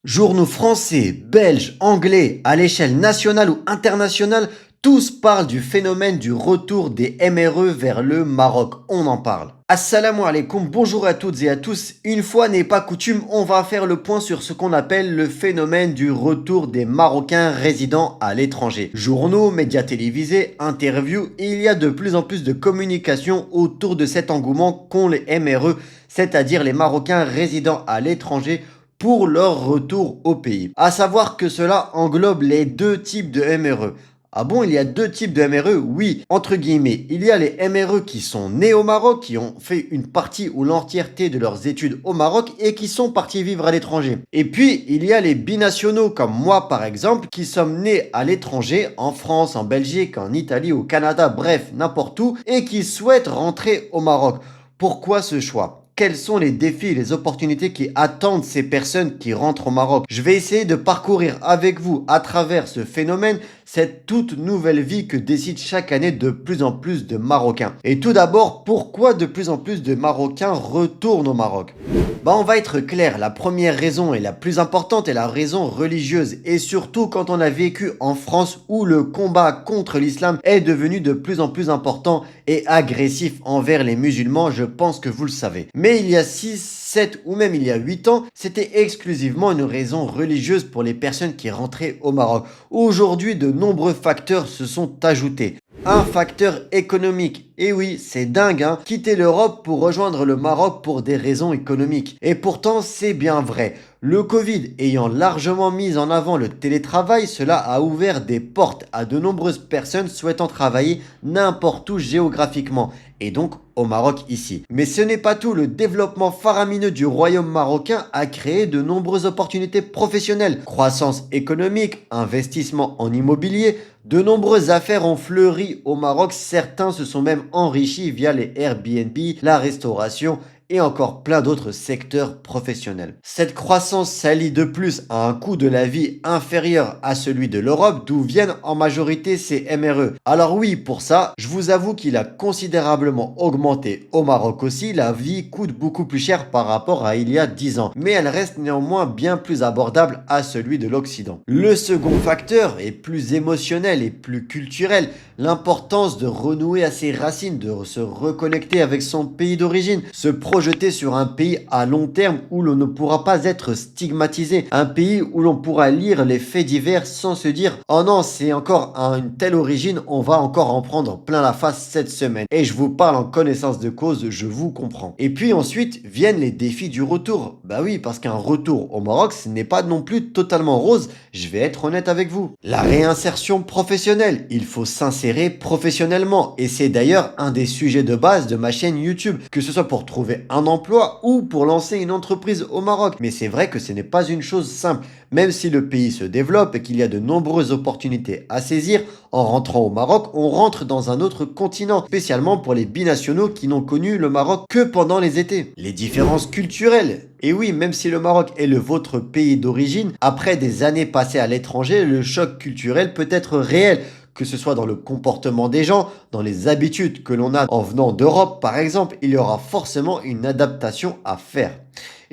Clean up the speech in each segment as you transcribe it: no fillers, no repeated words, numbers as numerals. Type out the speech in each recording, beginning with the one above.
Journaux français, belges, anglais, à l'échelle nationale ou internationale, tous parlent du phénomène du retour des MRE vers le Maroc. On en parle. Assalamu alaikum, bonjour à toutes et à tous. Une fois n'est pas coutume, on va faire le point sur ce qu'on appelle le phénomène du retour des Marocains résidant à l'étranger. Journaux, médias télévisés, interviews, et il y a de plus en plus de communication autour de cet engouement qu'ont les MRE, c'est-à-dire les Marocains résidant à l'étranger pour leur retour au pays. À savoir que cela englobe les deux types de MRE. Ah bon, il y a deux types de MRE? Oui, entre guillemets. Il y a les MRE qui sont nés au Maroc, qui ont fait une partie ou l'entièreté de leurs études au Maroc et qui sont partis vivre à l'étranger. Et puis, il y a les binationaux comme moi par exemple, qui sommes nés à l'étranger, en France, en Belgique, en Italie, au Canada, bref, n'importe où, et qui souhaitent rentrer au Maroc. Pourquoi ce choix? Quels sont les défis et les opportunités qui attendent ces personnes qui rentrent au Maroc? Je vais essayer de parcourir avec vous à travers ce phénomène cette toute nouvelle vie que décident chaque année de plus en plus de Marocains. Et tout d'abord, pourquoi de plus en plus de Marocains retournent au Maroc? On va être clair, la première raison et la plus importante est la raison religieuse. Et surtout quand on a vécu en France où le combat contre l'islam est devenu de plus en plus important et agressif envers les musulmans, je pense que vous le savez. Mais il y a 6, 7 ou même il y a 8 ans, c'était exclusivement une raison religieuse pour les personnes qui rentraient au Maroc. Aujourd'hui, de nombreux facteurs se sont ajoutés. Un facteur économique. Et oui, c'est dingue, hein. Quitter l'Europe pour rejoindre le Maroc pour des raisons économiques. Et pourtant, c'est bien vrai. Le Covid ayant largement mis en avant le télétravail, cela a ouvert des portes à de nombreuses personnes souhaitant travailler n'importe où géographiquement. Et donc au Maroc ici. Mais ce n'est pas tout, le développement faramineux du royaume marocain a créé de nombreuses opportunités professionnelles. Croissance économique, investissement en immobilier, de nombreuses affaires ont fleuri au Maroc, certains se sont même enrichis via les Airbnb, la restauration et encore plein d'autres secteurs professionnels. Cette croissance s'allie de plus à un coût de la vie inférieur à celui de l'Europe, d'où viennent en majorité ces MRE. Alors oui, pour ça, je vous avoue qu'il a considérablement augmenté au Maroc aussi, la vie coûte beaucoup plus cher par rapport à il y a 10 ans, mais elle reste néanmoins bien plus abordable à celui de l'Occident. Le second facteur est plus émotionnel et plus culturel, l'importance de renouer à ses racines, de se reconnecter avec son pays d'origine, se projeter sur un pays à long terme où l'on ne pourra pas être stigmatisé, un pays où l'on pourra lire les faits divers sans se dire « Oh non, c'est encore une telle origine, on va encore en prendre plein la face cette semaine. » Et je vous parle en connaissance de cause, je vous comprends. Et puis ensuite viennent les défis du retour. Bah oui, parce qu'un retour au Maroc, ce n'est pas non plus totalement rose, je vais être honnête avec vous. La réinsertion professionnelle, il faut s'insérer professionnellement. Et c'est d'ailleurs un des sujets de base de ma chaîne YouTube, que ce soit pour trouver un emploi ou pour lancer une entreprise au Maroc. Mais c'est vrai que ce n'est pas une chose simple. Même si le pays se développe et qu'il y a de nombreuses opportunités à saisir, en rentrant au Maroc, on rentre dans un autre continent, spécialement pour les binationaux qui n'ont connu le Maroc que pendant les étés. Les différences culturelles. Et oui, même si le Maroc est le vôtre pays d'origine, après des années passées à l'étranger, le choc culturel peut être réel, que ce soit dans le comportement des gens, dans les habitudes que l'on a en venant d'Europe par exemple, il y aura forcément une adaptation à faire.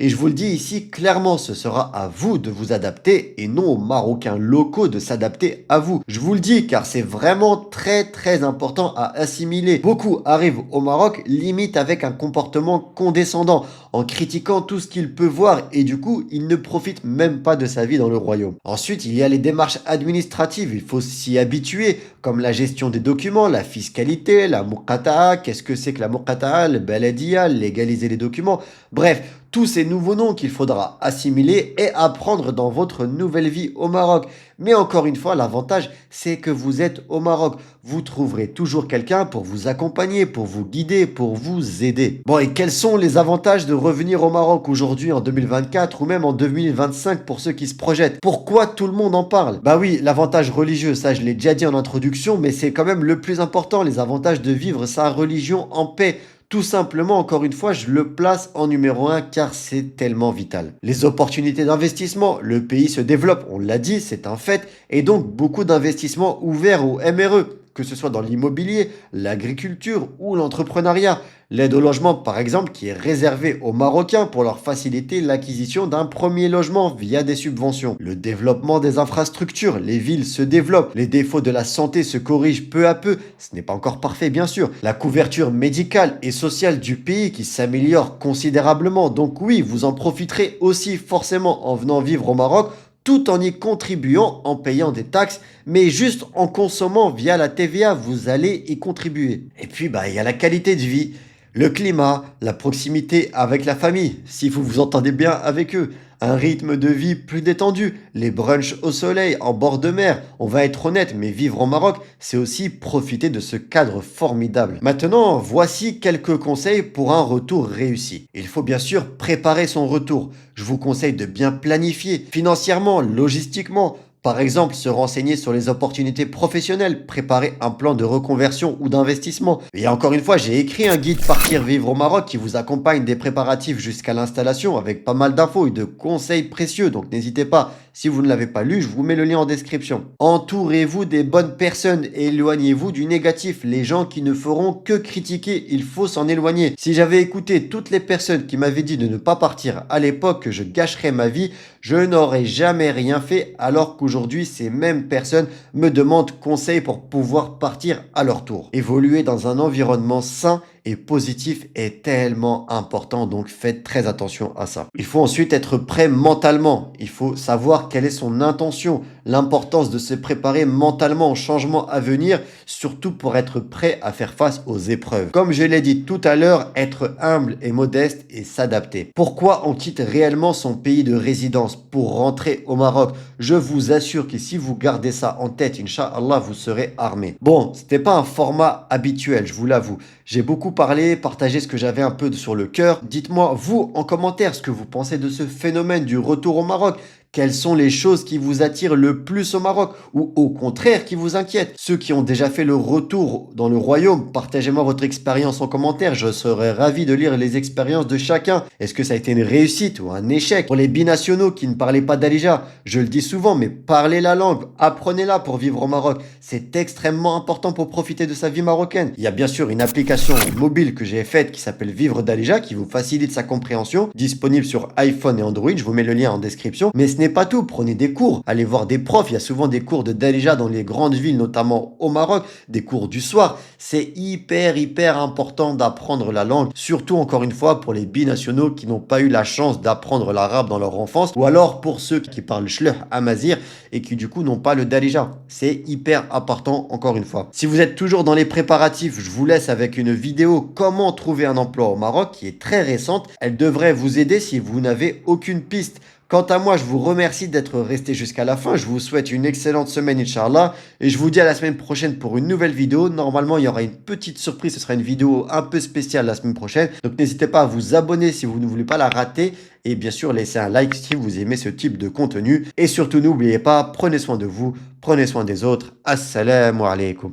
Et je vous le dis ici clairement, ce sera à vous de vous adapter et non aux Marocains locaux de s'adapter à vous. Je vous le dis car c'est vraiment très important à assimiler. Beaucoup arrivent au Maroc limite avec un comportement condescendant, en critiquant tout ce qu'il peut voir et du coup, il ne profite même pas de sa vie dans le royaume. Ensuite, il y a les démarches administratives, il faut s'y habituer, comme la gestion des documents, la fiscalité, la muqata'a, qu'est-ce que c'est que la muqata'a, le baladia, légaliser les documents, bref, tous ces nouveaux noms qu'il faudra assimiler et apprendre dans votre nouvelle vie au Maroc. Mais encore une fois, l'avantage, c'est que vous êtes au Maroc. Vous trouverez toujours quelqu'un pour vous accompagner, pour vous guider, pour vous aider. Bon, et quels sont les avantages de revenir au Maroc aujourd'hui en 2024 ou même en 2025 pour ceux qui se projettent? Pourquoi tout le monde en parle? Bah oui, l'avantage religieux, ça je l'ai déjà dit en introduction, mais c'est quand même le plus important, les avantages de vivre sa religion en paix. Tout simplement, encore une fois, je le place en numéro 1 car c'est tellement vital. Les opportunités d'investissement, le pays se développe, on l'a dit, c'est un fait, et donc beaucoup d'investissements ouverts au MRE, que ce soit dans l'immobilier, l'agriculture ou l'entrepreneuriat. L'aide au logement, par exemple, qui est réservée aux Marocains pour leur faciliter l'acquisition d'un premier logement via des subventions. Le développement des infrastructures, les villes se développent, les défauts de la santé se corrigent peu à peu, ce n'est pas encore parfait bien sûr. La couverture médicale et sociale du pays qui s'améliore considérablement, donc oui, vous en profiterez aussi forcément en venant vivre au Maroc, tout en y contribuant en payant des taxes, mais juste en consommant via la TVA, vous allez y contribuer. Et puis, il y a la qualité de vie, le climat, la proximité avec la famille, si vous vous entendez bien avec eux, un rythme de vie plus détendu, les brunchs au soleil, en bord de mer. On va être honnête, mais vivre au Maroc, c'est aussi profiter de ce cadre formidable. Maintenant, voici quelques conseils pour un retour réussi. Il faut bien sûr préparer son retour. Je vous conseille de bien planifier, financièrement, logistiquement. Par exemple, se renseigner sur les opportunités professionnelles, préparer un plan de reconversion ou d'investissement. Et encore une fois, j'ai écrit un guide Partir vivre au Maroc qui vous accompagne des préparatifs jusqu'à l'installation avec pas mal d'infos et de conseils précieux. Donc n'hésitez pas, si vous ne l'avez pas lu, je vous mets le lien en description. Entourez-vous des bonnes personnes et éloignez-vous du négatif. Les gens qui ne feront que critiquer, il faut s'en éloigner. Si j'avais écouté toutes les personnes qui m'avaient dit de ne pas partir à l'époque, que je gâcherais ma vie, je n'aurais jamais rien fait alors qu'aujourd'hui, ces mêmes personnes me demandent conseil pour pouvoir partir à leur tour. Évoluer dans un environnement sain et positif est tellement important, donc faites très attention à ça. Il faut ensuite être prêt mentalement. Il faut savoir quelle est son intention, l'importance de se préparer mentalement au changement à venir, surtout pour être prêt à faire face aux épreuves. Comme je l'ai dit tout à l'heure, être humble et modeste et s'adapter. Pourquoi on quitte réellement son pays de résidence pour rentrer au Maroc? Je vous assure que si vous gardez ça en tête, Inch'Allah, vous serez armé. Bon, c'était pas un format habituel, je vous l'avoue. J'ai beaucoup parlé, partagé ce que j'avais un peu sur le cœur. Dites-moi, vous, en commentaire, ce que vous pensez de ce phénomène du retour au Maroc. Quelles sont les choses qui vous attirent le plus au Maroc ou au contraire qui vous inquiètent? Ceux qui ont déjà fait le retour dans le royaume, partagez-moi votre expérience en commentaire. Je serais ravi de lire les expériences de chacun. Est-ce que ça a été une réussite ou un échec? Pour les binationaux qui ne parlaient pas d'Alija, je le dis souvent, mais parlez la langue, apprenez-la pour vivre au Maroc. C'est extrêmement important pour profiter de sa vie marocaine. Il y a bien sûr une application mobile que j'ai faite qui s'appelle Vivre d'Alija qui vous facilite sa compréhension, disponible sur iPhone et Android. Je vous mets le lien en description. Mais ce n'est pas tout, prenez des cours, allez voir des profs, il y a souvent des cours de Darija dans les grandes villes, notamment au Maroc, des cours du soir. C'est hyper important d'apprendre la langue, surtout encore une fois pour les binationaux qui n'ont pas eu la chance d'apprendre l'arabe dans leur enfance, ou alors pour ceux qui parlent Shluh Amazir et qui du coup n'ont pas le Darija. C'est hyper important encore une fois. Si vous êtes toujours dans les préparatifs, je vous laisse avec une vidéo comment trouver un emploi au Maroc qui est très récente. Elle devrait vous aider si vous n'avez aucune piste. Quant à moi, je vous remercie d'être resté jusqu'à la fin. Je vous souhaite une excellente semaine, Inch'Allah. Et je vous dis à la semaine prochaine pour une nouvelle vidéo. Normalement, il y aura une petite surprise. Ce sera une vidéo un peu spéciale la semaine prochaine. Donc, n'hésitez pas à vous abonner si vous ne voulez pas la rater. Et bien sûr, laissez un like si vous aimez ce type de contenu. Et surtout, n'oubliez pas, prenez soin de vous, prenez soin des autres. Assalamu alaikum.